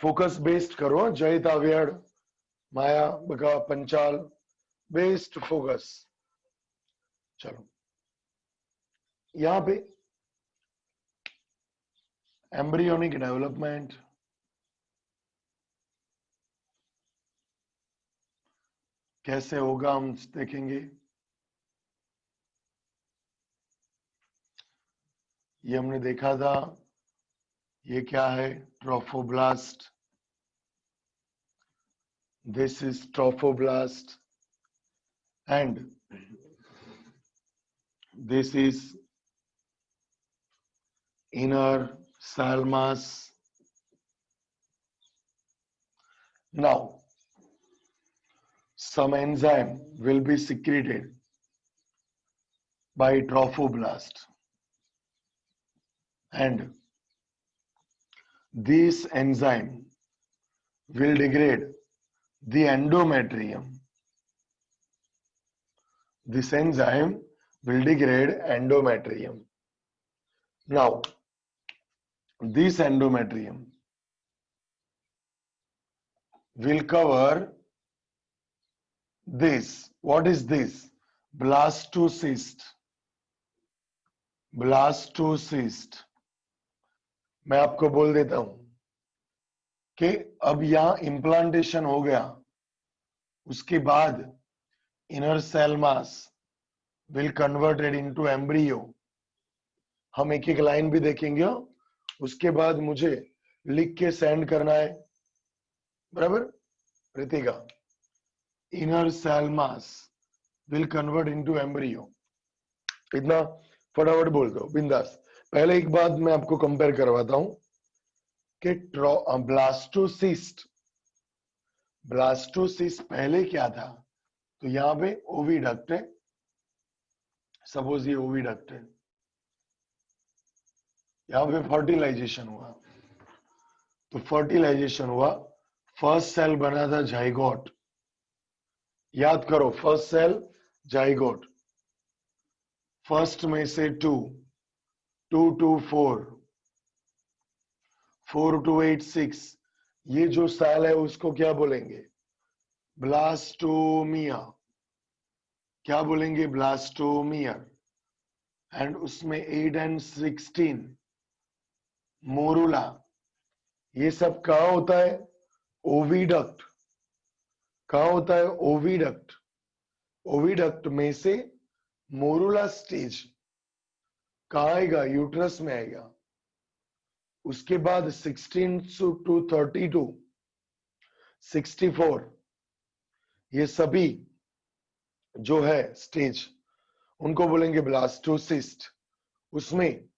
Focus based करो, जयित अव्यड़ माया बका Panchal based focus. चलो यहां पे एम्ब्रियोनिक डेवलपमेंट, कैसे होगा हम देखेंगे। ये हमने देखा था, ये क्या है, trophoblast. This is trophoblast and this is inner cell mass. Now some enzyme will be secreted by trophoblast, and this enzyme will degrade the endometrium. This enzyme will degrade endometrium. Now this endometrium will cover this. What is this? Blastocyst. Blastocyst. मैं आपको बोल देता हूं कि अब यहां implantation हो गया, उसके बाद inner cell mass will converted into embryo. हम एक एक लाइन भी देखेंगे, उसके बाद मुझे लिख के सेंड करना है, बराबर Ritika. Inner cell mass will convert into embryo, इतना फटाफट बोल दो बिंदास। पहले एक बात मैं आपको कंपेयर करवाता हूं कि ब्लास्टोसिस्ट, ब्लास्टोसिस्ट पहले क्या था। तो यहां पे ओविडक्ट है, सपोज ये ओविडक्ट है, यहां पे फर्टिलाइजेशन हुआ। तो फर्टिलाइजेशन हुआ, फर्स्ट सेल बना था जाइगोट। याद करो, फर्स्ट सेल जाइगोट, फर्स्ट में से 2, 2 to 4, 4 to 8, 6, ये जो सेल है उसको क्या बोलेंगे, ब्लास्टोमिया। क्या बोलेंगे, ब्लास्टोमिया। एंड उसमें 8 and 16 मोरुला। ये सब कहाँ होता है, ओविडक्ट। कहाँ होता है, ओविडक्ट। ओविडक्ट में से मोरुला स्टेज कहाँ आएगा, यूट्रस में आएगा। उसके बाद 16 to 32, 64, ये सभी जो है स्टेज, उनको बोलेंगे ब्लास्टोसिस्ट। उसमें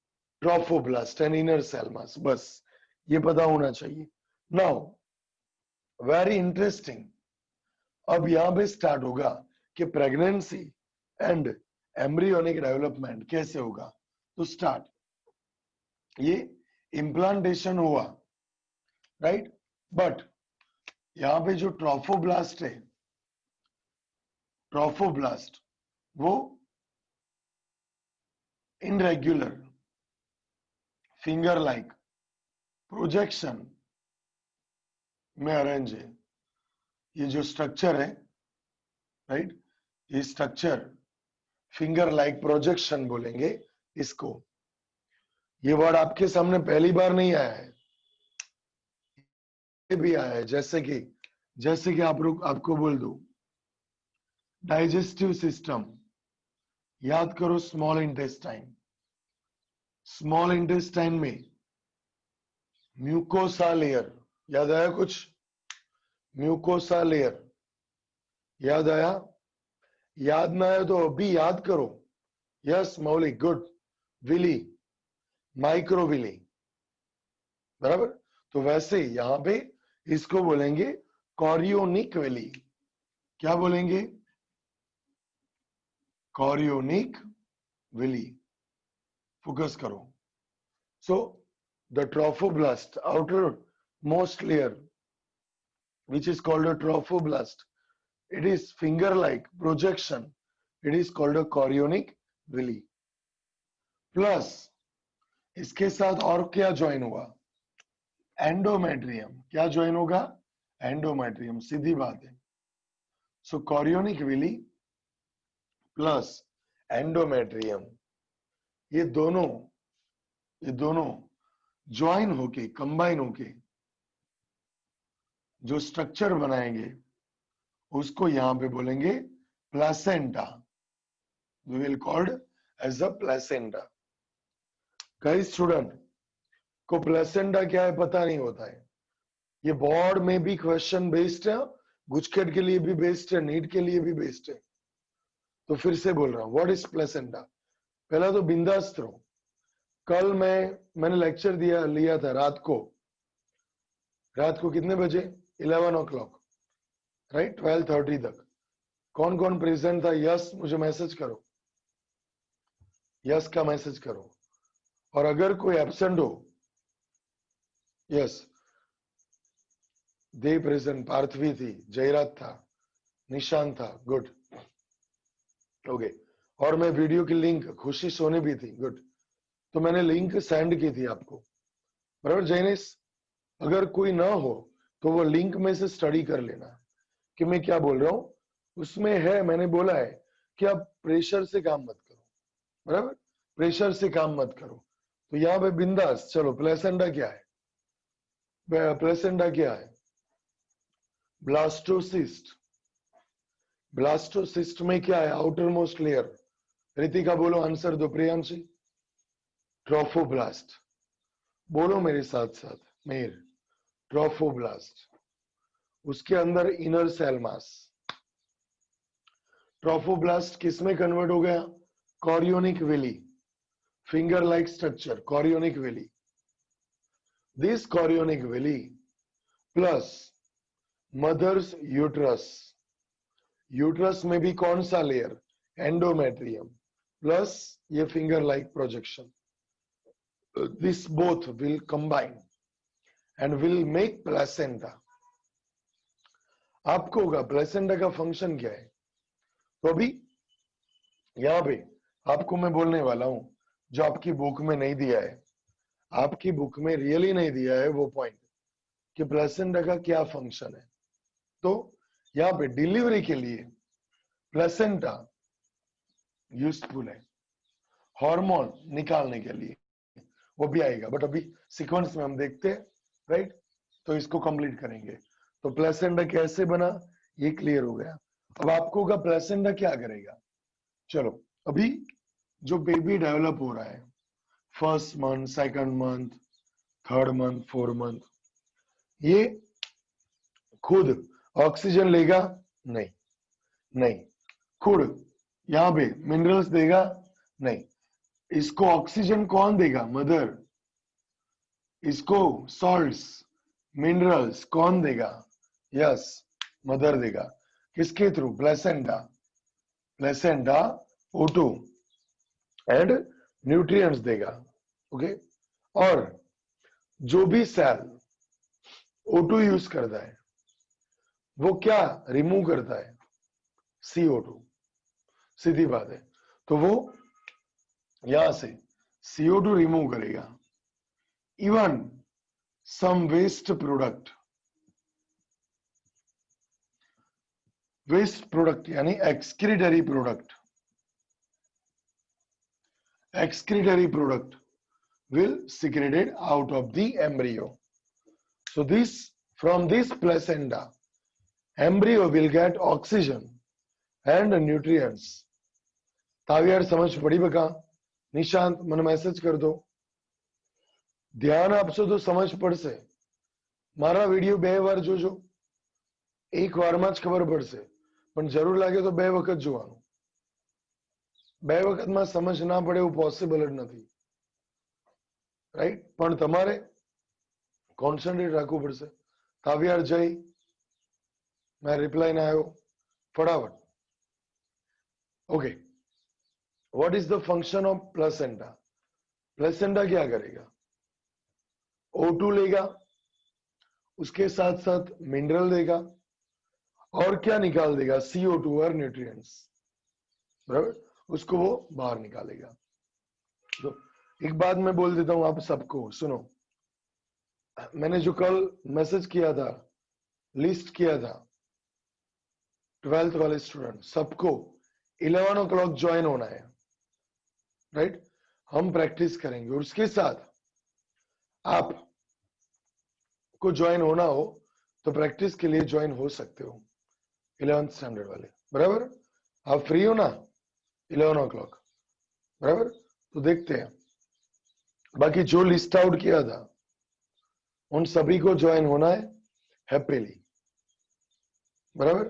trophoblast and inner cell mass, बस ये पता होना चाहिए। नाउ वेरी इंटरेस्टिंग, अब यहां पे स्टार्ट होगा कि प्रेगनेंसी एंड एम्ब्रियोनिक डेवलपमेंट कैसे होगा। तो स्टार्ट, ये इम्प्लांटेशन हुआ, राइट। बट यहां पे जो ट्रोफोब्लास्ट है, ट्रोफोब्लास्ट वो इनरेगुलर फिंगर लाइक प्रोजेक्शन में अरेंज है। ये जो स्ट्रक्चर है, राइट, ये स्ट्रक्चर फिंगर लाइक प्रोजेक्शन बोलेंगे इसको। ये वर्ड आपके सामने पहली बार नहीं आया है, ये भी आया है। जैसे कि आपको बोल दो डाइजेस्टिव सिस्टम, याद करो स्मॉल इंटेस्टाइन। स्मॉल इंटेस्टाइन में म्यूकोसा लेयर, याद आया कुछ, म्यूकोसा लेयर याद आया। याद ना आया तो अभी याद करो। यस मौली, गुड। विली, माइक्रोविली, बराबर। तो वैसे यहां पे इसको बोलेंगे कॉरियोनिक विली। क्या बोलेंगे, कॉरियोनिक विली। फोकस करो। So the trophoblast outer most layer which is called a trophoblast, it is finger like projection, it is called a chorionic villi. Plus इसके साथ और क्या ज्वाइन हुआ, एंडोमेट्रियम, क्या ज्वाइन होगा? एंडोमेट्रियम, सीधी बात है। सो कॉरियोनिक विली प्लस एंडोमेट्रियम, ये दोनों ज्वाइन होके, कंबाइन होके जो स्ट्रक्चर बनाएंगे उसको यहां पे बोलेंगे placenta. We will called as a placenta. कई स्टूडेंट को प्लेसेंटा क्या है पता नहीं होता है। ये बोर्ड में भी क्वेश्चन बेस्ड है, गुजकेट के लिए भी बेस्ड है, नीट के लिए भी बेस्ड है। तो फिर से बोल रहा हूं, व्हाट इज प्लेसेंटा? पहला तो बिंदास्त रहो। कल मैंने लेक्चर लिया था रात को कितने बजे? 11 o'clock, राइट, 12:30 तक। कौन कौन प्रेजेंट था? यस मुझे मैसेज करो, यस का मैसेज करो। और अगर कोई एब्सेंट हो, यस, दे प्रेजेंट, पार्थवी थी, जयराज था, निशांत था, गुड, ओके। और मैं वीडियो की लिंक, खुशी सोनी भी थी, गुड। तो मैंने लिंक सेंड की थी आपको, बराबर जैनिस? अगर कोई ना हो तो वो लिंक में से स्टडी कर लेना कि मैं क्या बोल रहा हूं। उसमें है, मैंने बोला है कि आप प्रेशर से काम मत करो, बराबर, प्रेशर से काम मत करो। तो यहां पे बिंदास चलो। प्लेसेंटा क्या है? प्लेसेंटा क्या है? ब्लास्टोसिस्ट। ब्लास्टोसिस्ट में क्या है? Outer most layer. रितिका बोलो, आंसर दो। प्रियांशी? ट्रोफोब्लास्ट। बोलो मेरे साथ साथ, मेर, ट्रोफोब्लास्ट। उसके अंदर इनर सेल मास। ट्रोफोब्लास्ट किसमें कन्वर्ट हो गया? Chorionic villi, finger like structure, chorionic villi. This chorionic villi plus mother's uterus. Uterus में भी कौन सा लेयर? एंडोमेट्रियम, प्लस ये finger like projection. This both will combine and will make placenta. आपको होगा प्लेसेंटा का फंक्शन क्या है? तो अभी यहां पे आपको मैं बोलने वाला हूं जो आपकी बुक में नहीं दिया है, आपकी बुक में रियली नहीं दिया है वो पॉइंट कि प्लेसेंटा का क्या फंक्शन है। तो यहां पे डिलीवरी के लिए प्लेसेंटा यूजफुल है, हार्मोन निकालने के लिए वो भी आएगा, बट अभी सीक्वेंस में हम देखते हैं, राइट? तो इसको कंप्लीट करेंगे। तो प्लेसेंटा कैसे बना ये क्लियर हो गया। अब आपको का प्लेसेंटा क्या करेगा? चलो, अभी जो बेबी डेवलप हो रहा है, first month, second month, third month, fourth month, ये खुद ऑक्सीजन लेगा? नहीं, नहीं। खुद यहां पे मिनरल्स देगा? नहीं। इसको ऑक्सीजन कौन देगा? मदर। इसको सॉल्ट्स, मिनरल्स कौन देगा? यस, मदर देगा। किसके through? Placenta. Placenta O2 and nutrients देगा, ओके। और जो भी सेल O2 यूज करता है वो क्या रिमूव करता है? CO2, सीधी बात है। तो वो यहां से CO2 रिमूव करेगा। Even some waste product, waste product यानी excretory product, excretory product will secreted out of the embryo. So from this placenta, embryo will get oxygen and nutrients. तावियार समझ पड़ी बका? निशांत મને મેસેજ कर दो। ध्यान आपशो तो समझ પડશે। મારા વિડિયો 2 વાર જોજો, એક વારમાં જ ખબર પડશે, પણ જરૂર લાગે તો 2 વખત જોવાનું। 2 વખતમાં સમજ ના પડે એવું પોસિબલ જ નથી, રાઈટ? પણ તમારે કોન્સન્ટ્રેટ રાખવું પડશે। કાવ્યાર જય, मैं रिप्लाई ना आयो, फटाफट। Okay, what is the function of placenta? Placenta क्या करेगा? O2 लेगा, उसके साथ साथ मिनरल देगा, और क्या निकाल देगा? CO2 और न्यूट्रिएंट्स, बराबर, उसको वो बाहर निकालेगा। तो एक बात मैं बोल देता हूं आप सबको, सुनो। मैंने जो कल मैसेज किया था, लिस्ट किया था 12th वाले स्टूडेंट सबको 11 o'clock ज्वाइन होना है, राइट। हम प्रैक्टिस करेंगे और उसके साथ आप को ज्वाइन होना हो तो प्रैक्टिस के लिए ज्वाइन हो सकते हो 11th स्टैंडर्ड वाले, बराबर। आप फ्री हो ना 11 o'clock, बराबर। तो देखते हैं, बाकी जो लिस्ट आउट किया था उन सभी को ज्वाइन होना है हैप्पीली, बराबर।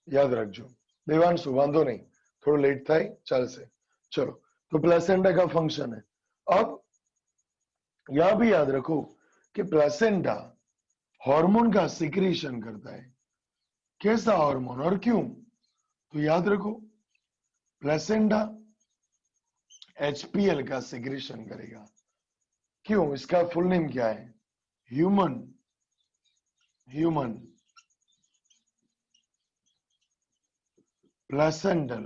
याद रखજો। देवांशु वांधो नहीं, थोड़ा लेट था चल से। चलो, तो प्लेसेंटा का फंक्शन है। अब यहां भी याद रखो कि प्लेसेंटा हार्मोन का सिक्रीशन करता है। कैसा हार्मोन और क्यों? तो याद रखो, प्लेसेंटा एचपीएल का सिक्रीशन करेगा। क्यों? इसका फुल नेम क्या है? Human placental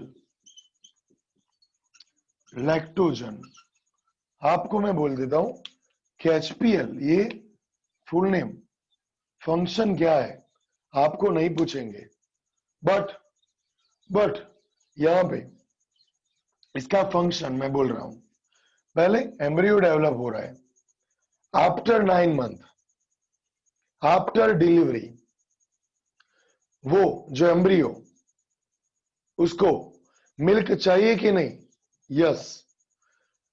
lactogen. आपको मैं बोल देता हूं कि एचपीएल ये फुल नेम, फंक्शन क्या है आपको नहीं पूछेंगे, बट यहां पे इसका फंक्शन मैं बोल रहा हूं। पहले एम्ब्रियो डेवलप हो रहा है, आफ्टर 9 month, आफ्टर डिलीवरी, वो जो एम्ब्रियो उसको मिल्क चाहिए कि नहीं? Yes,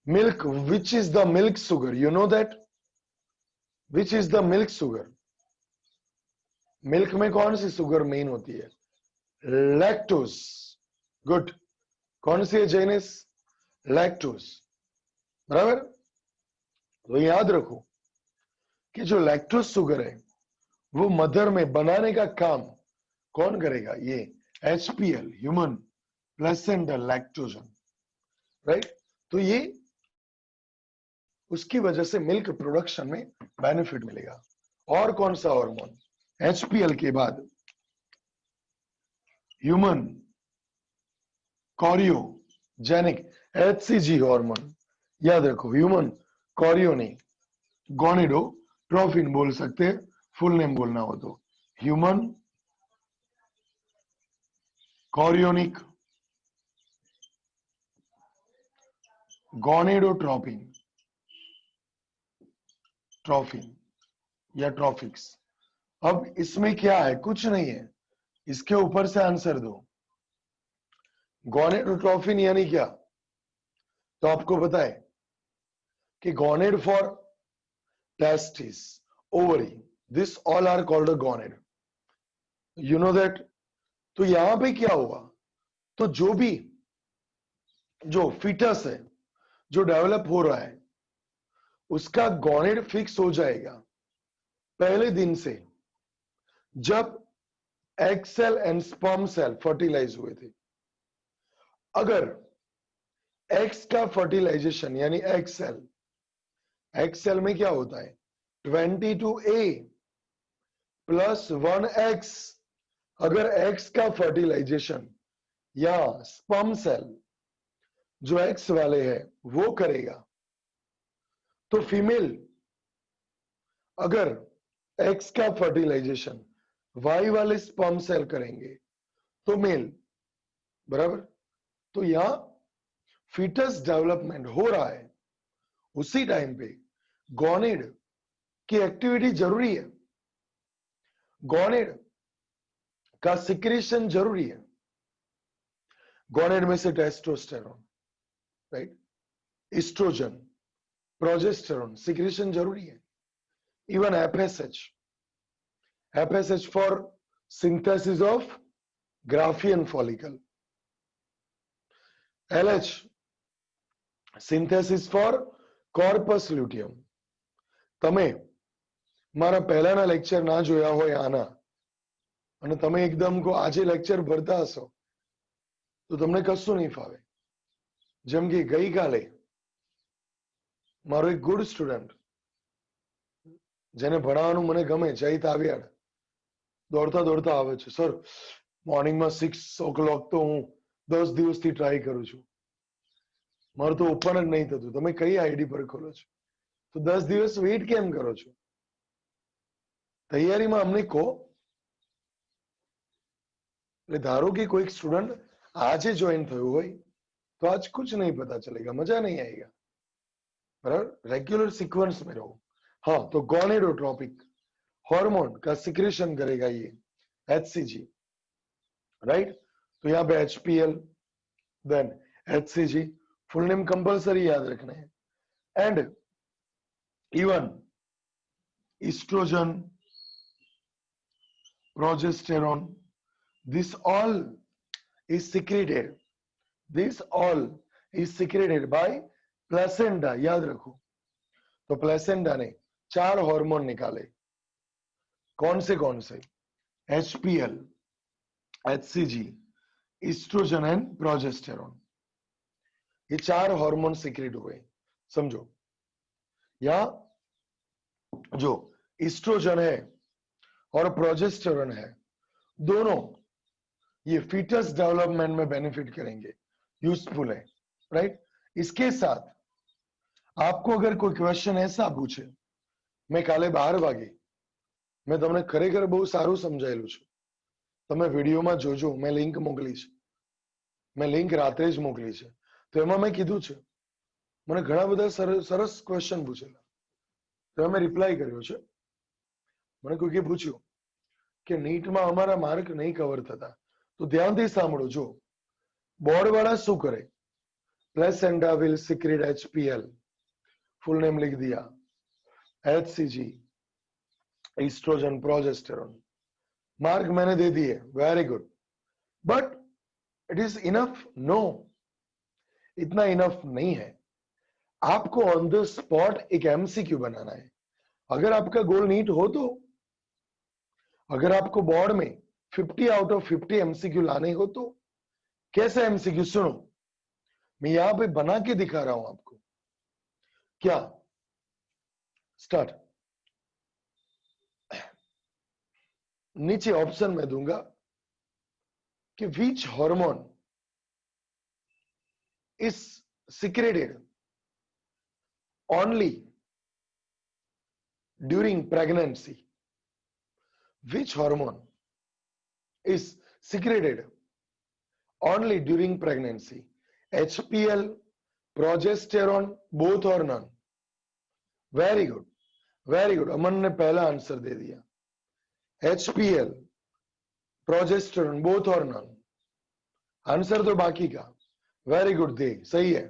milk. Which is the milk sugar? You know that? Which is the milk sugar? Milk में कौन सी सुगर मेन होती है? लैक्टोज। गुड। कौन सी है जेनिस? लैक्टोज, बराबर। तो याद रखो कि जो लैक्टोज सुगर है वो मदर में बनाने का काम कौन करेगा? ये HPL, human placental lactogen, right. तो ये उसकी वजह से मिल्क प्रोडक्शन में बेनिफिट मिलेगा। और कौन सा हार्मोन एचपीएल के बाद? Human chorionic HCG hormone. याद रखो, ह्यूमन कोरियो नहीं, गोनेडोट्रोफिन बोल सकते हैं, फुल नेम बोलना हो तो ह्यूमन कोरियोनिक गोनेडोट्रोपिन, ट्रोफिन या ट्रोफिक्स। अब इसमें क्या है? कुछ नहीं है, इसके ऊपर से आंसर दो। गोनेडोट्रोफिन यानी क्या? तो आपको पता है कि gonad for testis, ovary, this all are called a gonad, you know that. तो यहां पे क्या हुआ? तो जो फीटस है, जो डेवलप हो रहा है, उसका गोनेड फिक्स हो जाएगा पहले दिन से, जब egg cell and sperm cell fertilize हुए थे। अगर एग्स का फर्टिलाइजेशन यानी एग सेल में क्या होता है? 22A plus 1X। अगर एक्स का फर्टिलाइजेशन या स्पर्म सेल जो एक्स वाले हैं वो करेगा, तो फीमेल अगर एक्स का फर्टिलाइजेशन वाई वाले स्पर्म सेल करेंगे तो मेल, बराबर। तो यहां फीटस डेवलपमेंट हो रहा है, उसी टाइम पे गोनेड की एक्टिविटी जरूरी है, गोनेड का सिक्रेशन जरूरी है। गोनेड में से testosterone, right, estrogen, progesterone secretion जरूरी है। Even FSH for synthesis of Graafian follicle, LH synthesis for corpus luteum. તમે મારા પહેલાના લેક્ચર ના જોયા હોય આના, અને તમે એકદમ કો આજે લેક્ચર ભરતા હશો તો તમને કશું નહીં ફાવે। જેમ કે ગઈકાલે મારો એક ગુડ સ્ટુડન્ટ, જેને ભણાવવાનું મને ગમે, જય તાવિયાડ, દોડતા દોડતા આવે છે, સર મોર્નિંગમાં 6 o'clock તો હું 10 દિવસથી ટ્રાય કરું છું, મારું તો ઓપન જ નહીં થતું, તમે કઈ આઈડી પર ખોલો છો? तो 10 દિવસ વેઇટ કેમ કરો છો? તૈયારીમાં અમને કહો. એટલે ધારો કે કોઈ સ્ટુડન્ટ આજે ज्वाइन થયું હોય तो आज कुछ नहीं पता चलेगा, मजा नहीं आएगा, बराबर. रेगुलर सीक्वेंस में रहो. हाँ, तो गोनेडोट्रोपिक हार्मोन का सिक्रेशन करेगा ये एचसीजी, राइट. तो यहाँ पे HPL, then HCG, full name compulsory याद रखना है. And even estrogen, progesterone, this all is secreted, this all is secreted by placenta. याद रखो. तो प्लेसेंटा ने 4 हार्मोन निकाले. कौन से HPL, HCG, estrogen and progesterone. ये 4 हार्मोन सीक्रेट हुए. समझो, यहाँ जो एस्ट्रोजन है और प्रोजेस्टेरोन है, दोनों ये फीटस डेवलपमेंट में बेनिफिट करेंगे, यूजफुल है, राइट. इसके साथ आपको अगर कोई क्वेश्चन ऐसा पूछे, मैं काले 12 વાગે मैं તમને ખરેખર બહુ સારું સમજાયેલું છે, તમે વિડીયોમાં જોજો. मैं लिंक મોકલી છે, मैं लिंक રાત્રે જ મોકલી છે. તો એમાં મેં કીધું છે, મને ઘણા બધા સરસ ક્વેશ્ચન પૂછેલા, તો મેં રિપ્લાય કર્યો છે. મને કોઈએ પૂછ્યું કે નીટમાં અમારા માર્ક નહીં કવર થતા, तो ध्यान से સાંભળો. જો બોર્ડ वाला શું करे, placenta will secrete HPL, full name लिख दिया, एचसीजी, एस्ट्रोजन, प्रोजेस्टेरोन. मार्क मैंने दे दिए, very good. But it is enough? No, इतना इनफ नहीं है. आपको ऑन द स्पॉट एक एमसीक्यू बनाना है. अगर आपका गोल नीट हो तो, अगर आपको बोर्ड में 50 आउट ऑफ 50 एमसीक्यू लाने हो तो कैसे एमसीक्यू? सुनो, मैं यहां पे बना के दिखा रहा हूं आपको. क्या? स्टार्ट. नीचे ऑप्शन में दूंगा कि which hormone is secreted only during pregnancy. Which hormone is secreted only during pregnancy? HPL, progesterone, both or none? Very good, very good. अमन ने पहला आंसर दे दिया. HPL, progesterone, both or none. Answer तो बाकी का. Very good. दे सही है.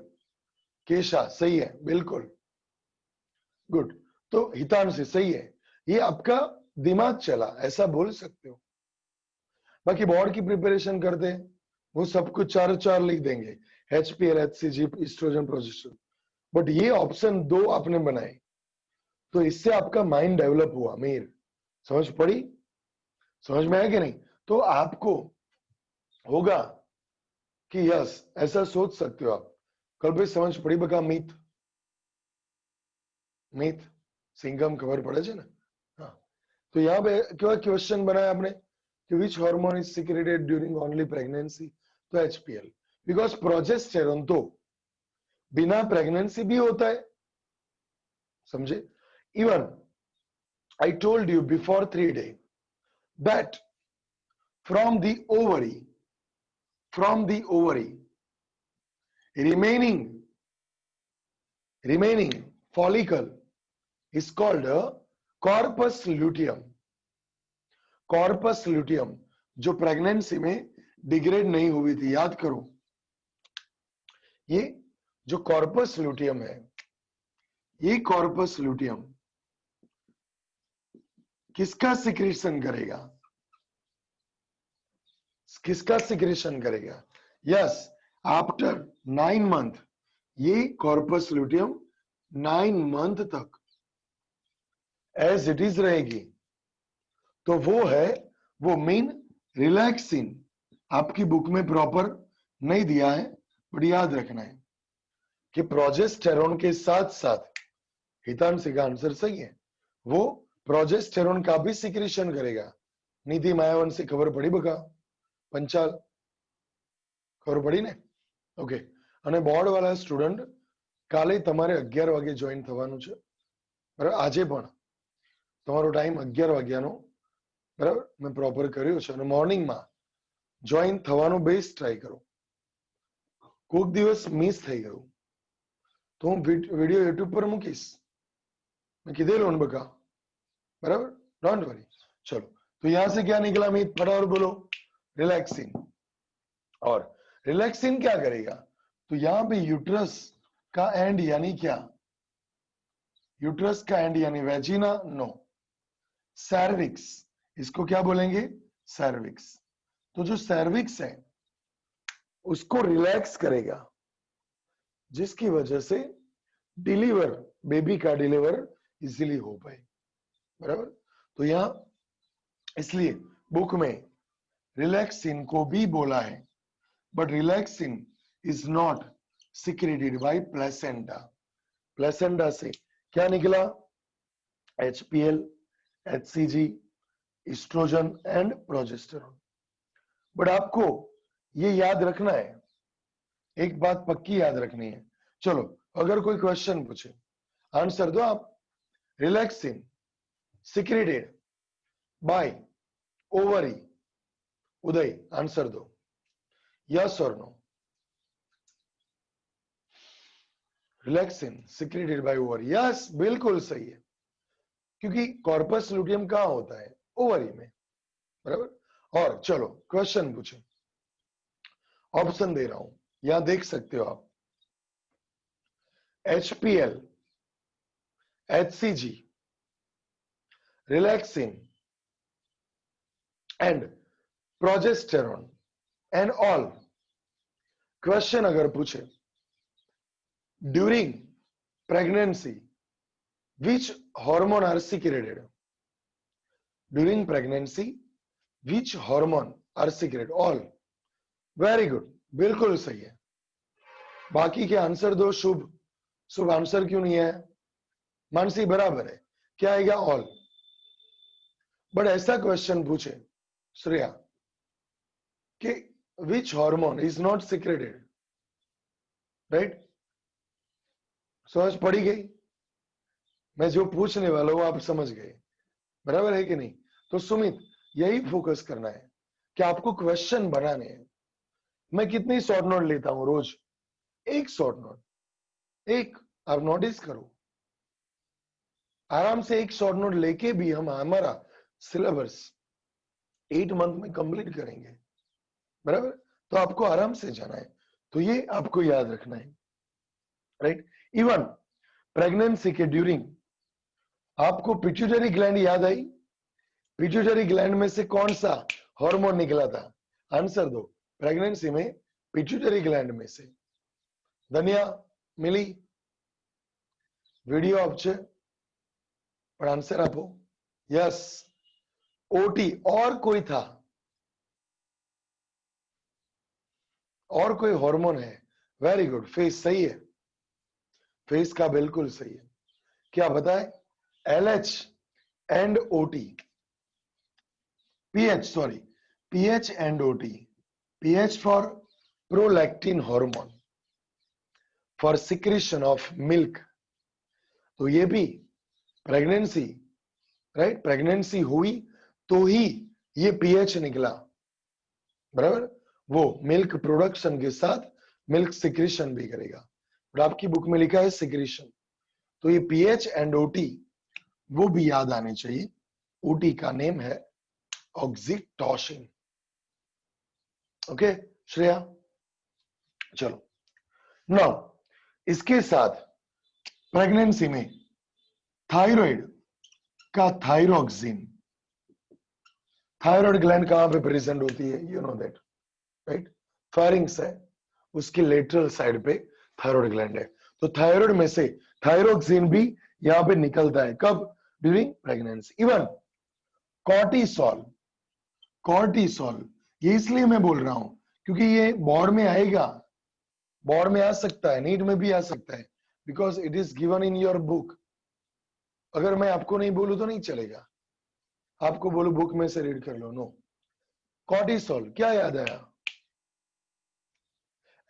केशा सही है, बिल्कुल गुड. तो हितांशी सही है. ये आपका दिमाग चला, ऐसा बोल सकते हो. बाकी बोर्ड की प्रिपरेशन करते हैं, वो सब कुछ 4 लिख देंगे, HPL, HCG, estrogen, progesterone. But ये ऑप्शन 2 आपने बनाए, तो इससे आपका माइंड डेवलप हुआ. मीर समझ पड़ी? समझ में आया कि नहीं? तो आपको होगा कि यस, ऐसा सोच सकते हो आप. कल भाई समझ पड़ी बका? मीत मीत सिंगम खबर पड़े છે ને? हाँ. तो यहाँ पे क्या क्वेश्चन बनाया आपने कि which hormone is secreted during only pregnancy? तो HPL. बिकॉज प्रोजेस्टेरोन तो बिना प्रेगनेंसी भी होता है. समझे? Even I told you before 3 days that from the ovary remaining follicle is called a corpus luteum. Corpus luteum जो प्रेगनेंसी में degrade नहीं हुई थी, याद करो. ये जो कॉर्पस ल्यूटियम है, ये कॉर्पस ल्यूटियम किसका सिक्रेशन करेगा? किसका सिक्रेशन करेगा? यस, आफ्टर 9 month ये कॉर्पस ल्यूटियम 9 month तक एज इट इज रहेगी. तो वो है वो मीन रिलैक्सिन. आपकी बुक में प्रॉपर नहीं दिया है, बट याद रखना है कि प्रोजेस्टेरोन के साथ साथ, हितांशी का आंसर सही है, वो प्रोजेस्टेरोन का भी सिक्रेशन करेगा. निधि मायावंशी खबर पड़ी बका? पंचाल खबर पड़ी ने? ओके. અને બોર્ડ વાળા સ્ટુડન્ટ કાલે તમારે 11 વાગે જોઈન થવાનું છે. બરાબર. આજે પણ તમારો ટાઈમ 11 વાગ્યાનો બરાબર મેં પ્રોપર કર્યો છે અને મોર્નિંગમાં જોઈન થવાનો બેસ્ટ ટ્રાય કરો. કોઈક દિવસ મિસ થઈ ગયું તો હું વિડીયો યુટ્યુબ પર મૂકીશ, मैं किधेलो ने बका बराबर, डोंट वरी. चलो तो यहां से क्या निकला मीत, फटाफट बोलो. रिलैक्सिन. और रिलैक्सिन क्या करेगा, तो यहां पे यूट्रस का एंड यानी क्या, यूट्रस का एंड यानी वेजिना, नो, सर्विक्स, इसको क्या बोलेंगे, सर्विक्स. तो जो सर्विक्स है उसको रिलैक्स करेगा, जिसकी वजह से डिलीवर, बेबी का डिलीवर इजीली हो पाए. बराबर. तो यहां इसलिए बुक में रिलैक्सिन को भी बोला है, but relaxin is not secreted by placenta. Placenta से क्या निकला, HPL, HCG, estrogen and progesterone. But आपको ये याद रखना है, एक बात पक्की याद रखनी है. चलो अगर कोई क्वेश्चन पूछे आंसर दो आप. Relaxin secreted by ovary, Uday answer दो, यस और no. Relaxin secreted by ovary, yes बिल्कुल सही है, क्योंकि कॉर्पस लुटियम कहां होता है, ओवरी में. बराबर. और चलो क्वेश्चन पूछे, ऑप्शन दे रहा हूं, यहां देख सकते हो आप. HPL, HCG, relaxin and progesterone and all. Question अगर पूछे during pregnancy which hormone are secreted, during pregnancy which hormone are secreted, all. very good, बिल्कुल सही है. बाकी के आंसर दो. शुभ, शुभ आंसर क्यों नहीं है, मानसी बराबर है, क्या आएगा, ऑल. बट ऐसा क्वेश्चन पूछे श्रेया कि which hormone is not secreted, right, समझ पड़ी गई. मैं जो पूछने वाला हूं आप समझ गए, बराबर है कि नहीं. तो सुमित यही फोकस करना है कि आपको क्वेश्चन बनाने हैं. मैं कितनी शॉर्ट नोट लेता हूं रोज, एक शॉर्ट नोट, एक. आप नोटिस करो, आराम से एक शॉर्ट नोट लेके भी हम हमारा सिलेबस 8 मंथ में कंप्लीट करेंगे. बराबर. तो आपको आराम से जाना है, तो ये आपको याद रखना है, राइट. इवन प्रेगनेंसी के ड्यूरिंग आपको पिट्यूटरी ग्लैंड याद आई, पिट्यूटरी ग्लैंड में से कौन सा हार्मोन निकला था, आंसर दो. प्रेगनेंसी में पिट्यूटरी ग्लैंड में से. धनिया मिली, वीडियो आप छे पर आंसर आपो, यस. ओटी, और कोई था, और कोई हार्मोन है, वेरी गुड. फेस सही है, फेस का बिल्कुल सही है. क्या बताए, LH and OT, PH, sorry, PH and OT. PH for prolactin hormone for secretion of milk. तो ये भी प्रेगनेंसी, राइट, प्रेगनेंसी हुई तो ही ये PH निकला, बराबर. वो मिल्क प्रोडक्शन के साथ मिल्क सिक्रेशन भी करेगा, और आपकी बुक में लिखा है सिक्रेशन. तो ये PH एंड OT वो भी याद आने चाहिए. OT का नेम है ऑक्सीटोसिन. ओके श्रेया, चलो. नाउ इसके साथ प्रेगनेंसी में थायराइड का थायरोक्सिन, थायराइड ग्लैंड कहां पे प्रेजेंट होती है, you know that, right. Pharynx है, उसकी लेटरल साइड पे थायराइड ग्लैंड है. तो थायराइड में से थायरोक्सिन भी यहां पे निकलता है, कब, during pregnancy. Even cortisol, cortisol ये इसलिए मैं बोल रहा हूं क्योंकि ये बोर्ड में आएगा, बोर्ड में आ सकता है, नीट में भी आ सकता है, because it is given in your book. अगर मैं आपको नहीं बोलूं तो नहीं चलेगा, आपको बोलूं बुक में से रीड कर लो, नो. कॉर्टिसोल क्या याद आया,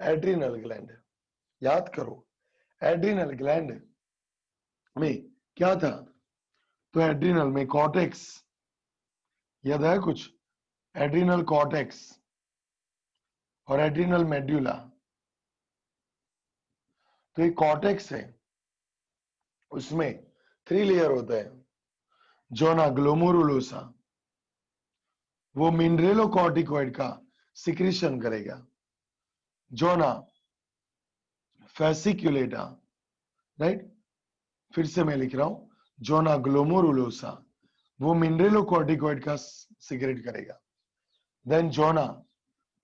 एड्रिनल ग्लैंड, याद करो. एड्रिनल ग्लैंड में क्या था? तो एड्रिनल में कॉर्टेक्स, याद है कुछ? एड्रिनल कॉर्टेक्स और एड्रिनल मेड्यूला। तो ये कॉर्टेक्स है, उसमें 3 लेयर होता है। जोना ग्लोमेरुलोसा, वो मिनरेलोकॉर्टिकॉइड का सिक्रीशन करेगा। जोना फेसिक्युलेटा, राइट, फिर से मैं लिख रहा हूं, जोना ग्लोमेरुलोसा वो मिनरेलोकॉर्टिकॉइड का सिक्रेट करेगा। देन जोना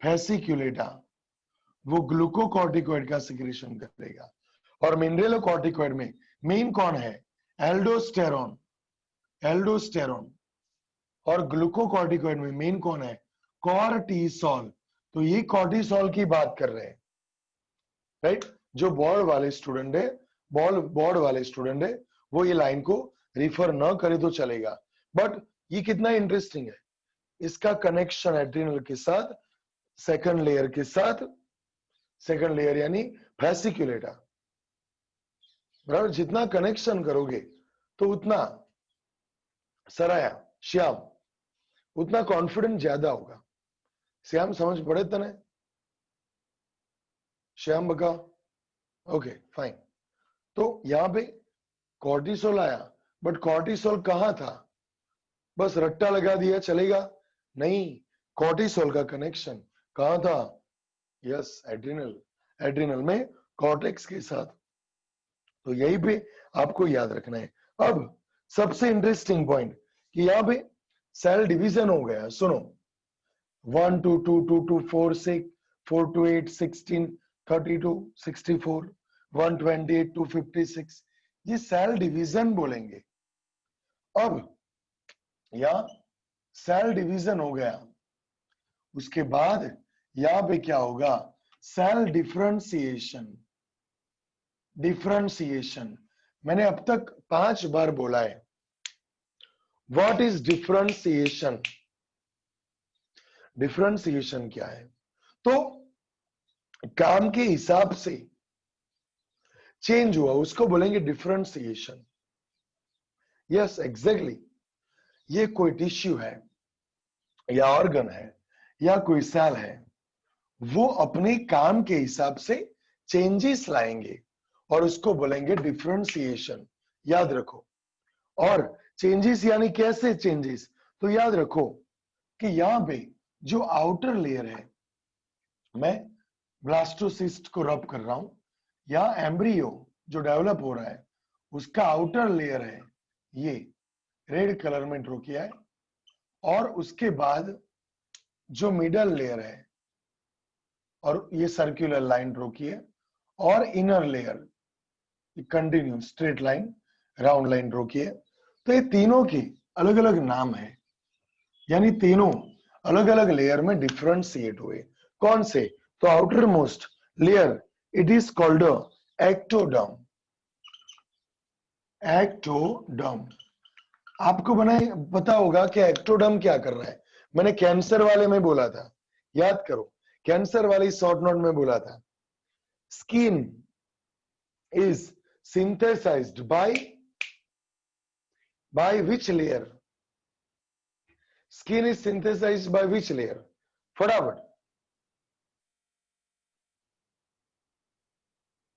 फेसिक्युलेटा वो ग्लूकोकॉर्टिकॉइड का सिक्रेशन करेगा। और मिनरेलोकॉर्टिकॉइड में मेन कौन है? Aldosterone, aldosterone. और ग्लूकोकॉर्टिकॉइड में मेन कौन है? कॉर्टिसोल। तो ये कॉर्टिसोल की बात कर रहे हैं, राइट। जो बोर्ड वाले स्टूडेंट है, बोर्ड वाले स्टूडेंट है, वो ये लाइन को रिफर न करे तो चलेगा। बट ये कितना इंटरेस्टिंग है, इसका कनेक्शन एड्रिनल के साथ, सेकंड लेयर के साथ, सेकंड लेयर यानी फेसिक्युलेटा, बराबर। जितना कनेक्शन करोगे तो उतना सराया श्याम, उतना कॉन्फिडेंस ज्यादा होगा। श्याम समझ पड़े तने? श्याम बका, ओके फाइन। तो यहां पे कॉर्टिसोल आया, बट कॉर्टिसोल कहां था? बस रट्टा लगा दिया चलेगा? नहीं, कॉर्टिसोल का कनेक्शन कहां था? यस, एड्रिनल, एड्रिनल में कॉर्टेक्स के साथ। तो यही पे आपको याद रखना है। अब सबसे इंटरेस्टिंग पॉइंट कि यहां पे सेल डिवीजन हो गया। सुनो, 1 to 2 2 to 4 6 4 to 8 16 32 64 128 to 56, ये सेल डिवीजन बोलेंगे। अब यहां सेल डिवीजन हो गया, उसके बाद यहां पे क्या होगा? Cell differentiation. डिफरेंशिएशन मैंने अब तक 5 बार बोला है। What is differentiation? डिफरेंशिएशन क्या है? तो काम के हिसाब से चेंज हुआ उसको बोलेंगे डिफरेंशिएशन। यस एग्जैक्टली, ये कोई टिश्यू है या ऑर्गन है या कोई सेल है, वो अपने काम के हिसाब से चेंजेस लाएंगे और उसको बोलेंगे डिफरेंशिएशन। याद रखो। और चेंजेस यानी कैसे चेंजेस? तो याद रखो कि यहां पे जो आउटर लेयर है, मैं ब्लास्टोसिस्ट को रब कर रहा हूं, या एम्ब्रियो जो डेवलप हो रहा है उसका आउटर लेयर है, ये रेड कलर में ड्रॉ किया है। और उसके बाद जो मिडल लेयर है, और ये सर्कुलर लाइन ड्रॉ की है, और inner layer continue straight line round line draw की है। तो ये तीनों की अलग अलग नाम है, यानी तीनों अलग अलग लेयर में डिफरेंशिएट हुए। कौन से? तो outer most layer it is called ectoderm. Ectoderm आपको बनाए पता होगा कि एक्टोडर्म क्या कर रहा है। मैंने कैंसर वाले में बोला था, याद करो, कैंसर वाली शॉर्ट नोट में बोला था, skin is synthesised by which layer? Skin is synthesized by which layer? फटाफट।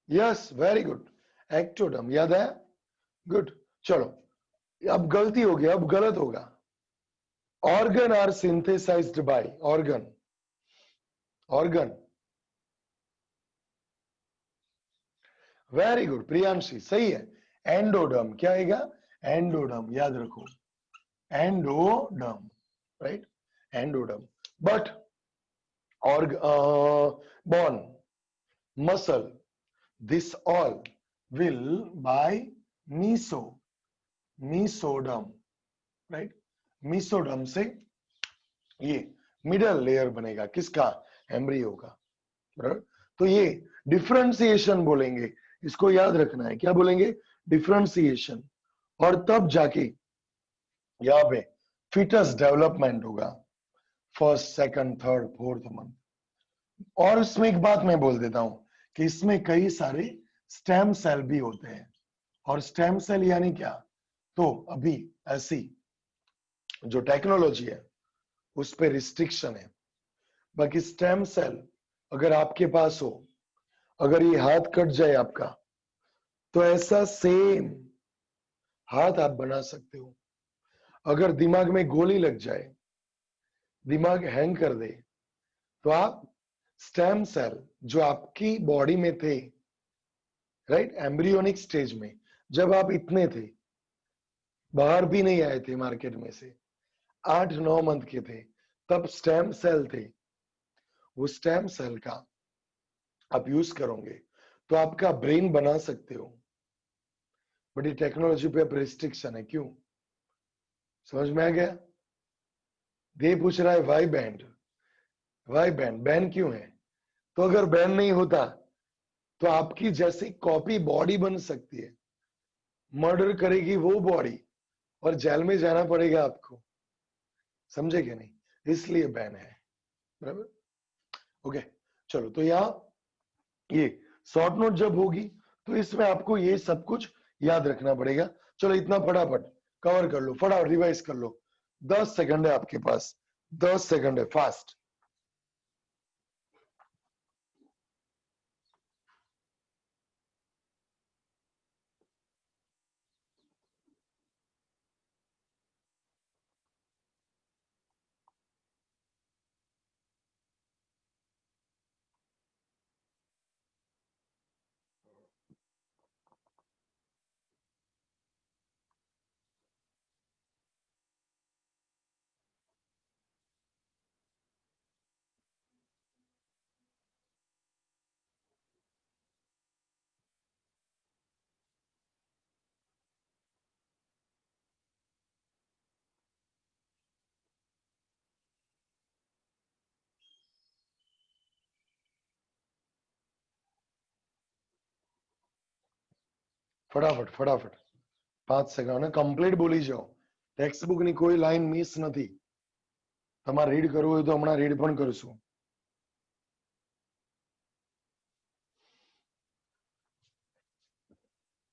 Yes very good, ectoderm. याद है? गुड। चलो, अब गलती हो गई, अब गलत होगा। Organ are synthesised by, organ, organ. Very good Priyanshi, सही है। एंडोडर्म क्या आएगा? एंडोडर्म, याद रखो, endoderm, right, endoderm. But bone, muscle, this all will by mesoderm, right? mesoderm से ये मिडल लेयर बनेगा, किसका? एम्ब्रियो का, बराबर। तो ये डिफरेंशिएशन बोलेंगे, इसको याद रखना है। क्या बोलेंगे? डिफरेंशिएशन। और तब जाके यहाँ पे फिटस डेवलपमेंट होगा, first second third fourth month. और इसमें एक बात मैं बोल देता हूं कि इसमें कई सारे स्टेम सेल भी होते हैं। और स्टेम सेल यानी क्या? तो अभी ऐसी जो टेक्नोलॉजी है उस पर रिस्ट्रिक्शन है। बाकी स्टेम सेल अगर आपके पास हो, अगर ये हाथ कट जाए आपका, तो ऐसा सेम हाथ आप बना सकते हो। अगर दिमाग में गोली लग जाए, दिमाग हैंग कर दे, तो आप स्टेम सेल जो आपकी बॉडी में थे, राइट, एम्ब्रियोनिक स्टेज में, जब आप इतने थे, बाहर भी नहीं आए थे मार्केट में से, 8-9 मंथ के थे, तब स्टेम सेल थे। वो स्टेम सेल का आप यूज करोगे तो आपका ब्रेन बना सकते हो। बट ये टेक्नोलॉजी पे अब रिस्ट्रिक्शन है, क्यों? समझ में आ गया? दे पूछ रहा है Y band, Y band, ban क्यों है? तो अगर बैन नहीं होता तो आपकी जैसी कॉपी बॉडी बन सकती है, मर्डर करेगी वो बॉडी, और जेल में जाना पड़ेगा आपको। समझे कि नहीं? इसलिए बैन है, बराबर? ओके, चलो, तो यहाँ ये शॉर्ट नोट जब होगी तो इसमें आपको ये सब कुछ याद रखना पड़ेगा। चलो, इतना फटाफट कवर कर लो, फटाफट रिवाइज कर लो। 10 सेकंड है आपके पास, 10 सेकंड है, फास्ट। ફટાફટ ફટાફટ 5 સેકન્ડ કમ્પ્લીટ બોલી જાઓ। ટેક્સ્ટ બુક ની કોઈ લાઈન મિસ નથી। તમારે રીડ કરવું હોય તો હમણાં રીડ પણ કરશું।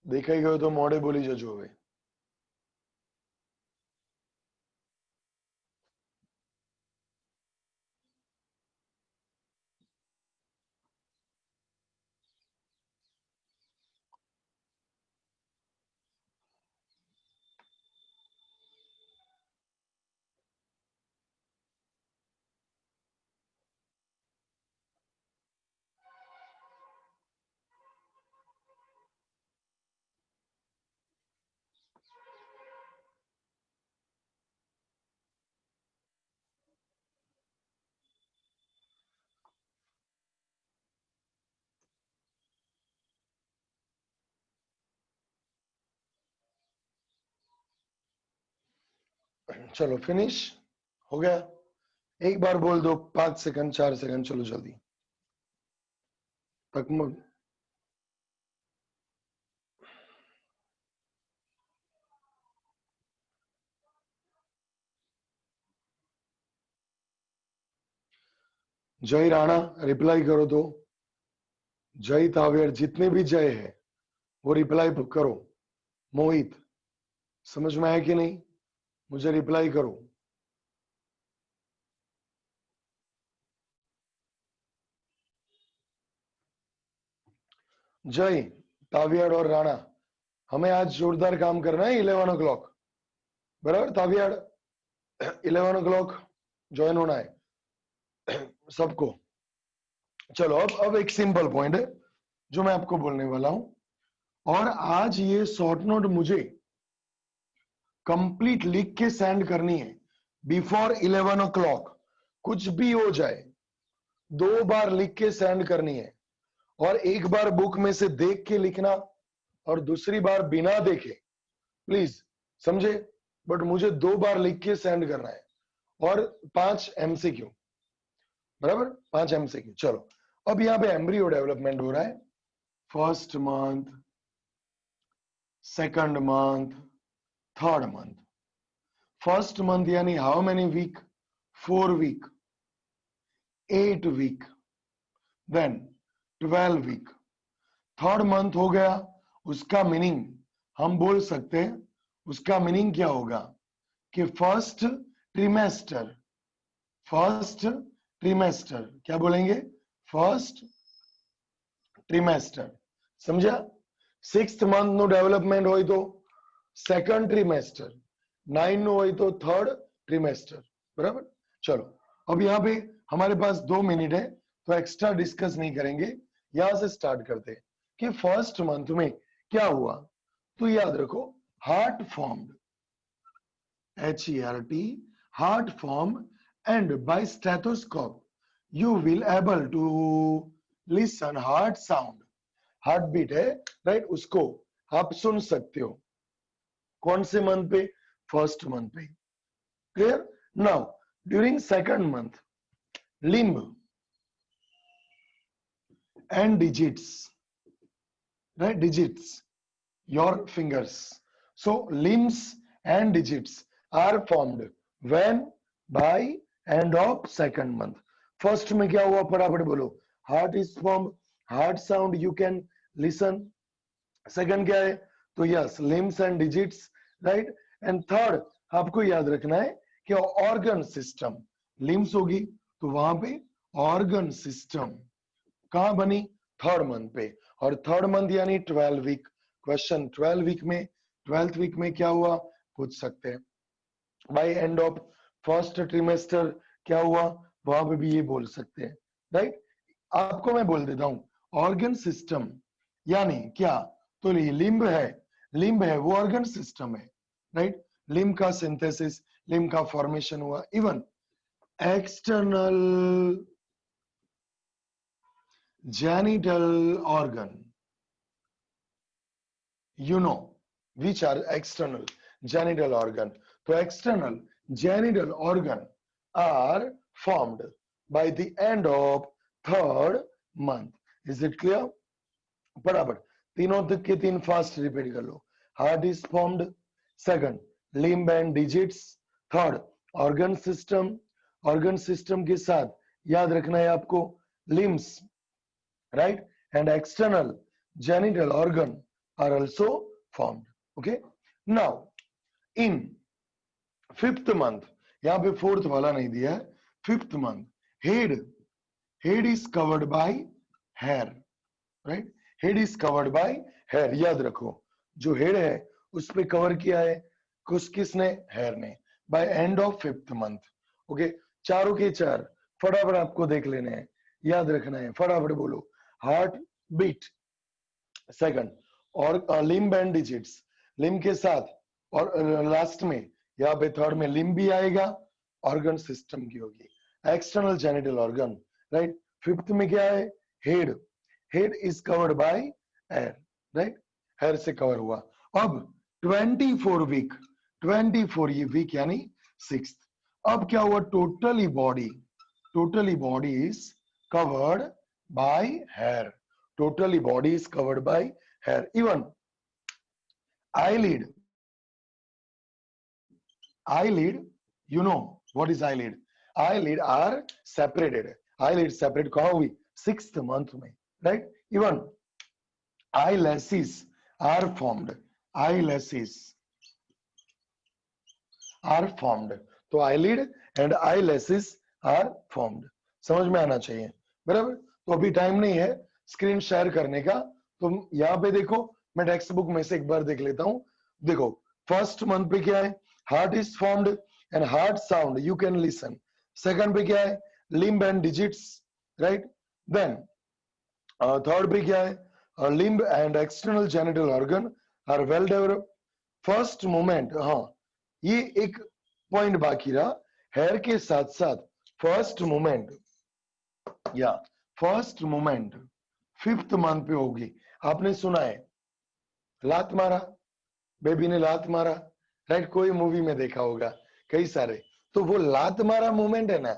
દેખાઈ ગયો તો મોડે બોલી જજો હવે। चलो, फिनिश हो गया। एक बार बोल दो, 5 सेकंड, 4 सेकंड, चलो जल्दी। तकमुक जय राणा रिप्लाई करो तो। जय तावेर, जितने भी जय है वो रिप्लाई करो। मोहित, समझ में आया कि नहीं? मुझे रिप्लाई करो। जय, तावियाड़ और राणा, हमें आज जोरदार काम करना है। 11 o'clock, बराबर? तावियाड़ 11 o'clock ज्वाइन होना है सबको। चलो, अब एक सिंपल पॉइंट है जो मैं आपको बोलने वाला हूं, और आज ये शॉर्ट नोट मुझे कंप्लीट लिख के सेंड करनी है बिफोर 11 o'clock। कुछ भी हो जाए, 2 बार लिख के सेंड करनी है, और एक बार बुक में से देख के लिखना और दूसरी बार बिना देखे, प्लीज, समझे? बट मुझे 2 बार लिख के सेंड करना है, और 5 MCQ, बराबर? 5 MCQ। चलो, अब यहां पे एम्ब्रियो डेवलपमेंट हो रहा है। First month, second month, third month. First month यानी how many week? 4 week, 8 week, then 12 week. Third month हो गया, उसका मीनिंग हम बोल सकते हैं उसका मीनिंग क्या होगा कि फर्स्ट ट्रिमेस्टर क्या बोलेंगे, फर्स्ट ट्रिमेस्टर, समझा। 6th मंथ નું डेवलपमेंट હોય तो सेकंड ट्रिमेस्टर, 9 નું હોય तो थर्ड ट्रिमेस्टर, बराबर। चलो अब यहाँ पे हमारे पास 2 मिनट है तो एक्स्ट्रा डिस्कस नहीं करेंगे, यहां से स्टार्ट करते हैं कि फर्स्ट मंथ में क्या हुआ। तो याद रखो heart formed, HERT, heart form, and by stethoscope you will able to listen heart sound, heart beat है राइट, उसको आप सुन सकते हो। कौन से मंथ पे, फर्स्ट मंथ पे, clear. Now during second month limb and digits, right, digits your fingers, so limbs and digits are formed when by end of second month। First में क्या हुआ फटाफट बोलो, heart is formed, heart sound you can listen. Second क्या है, तो yes limbs and digits, right. And third आपको याद रखना है कि ऑर्गन सिस्टम, लिम्स होगी तो वहां पे ऑर्गन सिस्टम कहां बनी, थर्ड मंथ पे। और थर्ड मंथ यानी 12 वीक, क्वेश्चन 12 वीक में, 12th वीक में क्या हुआ पूछ सकते हैं। By end of first trimester क्या हुआ, वहां पे भी ये बोल सकते हैं, राइट। आपको मैं बोल देता हूं ऑर्गन सिस्टम यानी क्या, तो लिम्ब है वो ऑर्गन सिस्टम है, राइट। लिम्ब का सिंथेसिस, लिम्ब का फॉर्मेशन हुआ, even external genital organ, you know which are external genital organ, so external genital organ are formed by the end of third month। is it clear, बराबर। तीनों तक के तीन first repeat कर लो, heart is formed, second limb and digits, third organ system, organ system के साथ याद रखना है आपको limbs, right, and external genital organ are also formed। okay, now in 5th month, यहाँ पे 4th वाला नहीं दिया है, 5th month head is covered by hair, right, head is covered by hair। याद रखो जो हेड है उस पे कवर किया है किसने, हेयर ने, by end of 5th month। okay, चारों के चार फटाफट आपको देख लेने हैं, याद रखना है, फटाफट बोलो, हार्ट बीट, सेकंड और लिम्ब एंड डिजिट्स, लिम्ब के साथ, और लास्ट में यहाँ पे थर्ड में लिम्ब भी आएगा, ऑर्गन सिस्टम की होगी, external genital organ, right. Fifth में क्या है, head, head is covered by hair, right, hair से कवर हुआ। अब 24 वीक, 24 ये वीक यानी 6th, अब क्या हुआ, totally body is covered by hair, totally body is covered by hair, even eyelid, you know what is eyelid, eyelid are separated, eyelid separate कहाँ हुई, 6th month में, right, even eyelashes are formed, eyelashes are formed, तो eyelid and eyelashes are formed, समझ में आना चाहिए, बराबर। तो अभी टाइम नहीं है स्क्रीन शेयर करने का, तो यहाँ पे देखो, मैं टेक्स्ट बुक में से एक बार देख लेता हूँ। देखो फर्स्ट मंथ पे क्या है, heart is formed and heart sound you can listen. Second पे क्या है, limb and digits, right. Then third पे क्या है, limb and external genital organ are well developed. First moment, हाँ ये एक पॉइंट बाकी रहा, हेयर के साथ साथ फर्स्ट मोमेंट, या फर्स्ट मोमेंट 5th मंथ पे होगी। आपने सुना है लात मारा, बेबी ने लात मारा, राइट, कोई मूवी में देखा होगा कई सारे, तो वो लात मारा मोमेंट है ना,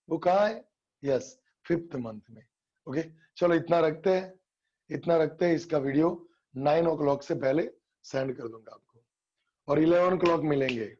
वो कहाँ है, यस 5th मंथ में। ओके चलो इतना रखते हैं, इसका वीडियो 9 o'clock से पहले सेंड कर दूंगा आपको, और 11 o'clock मिलेंगे।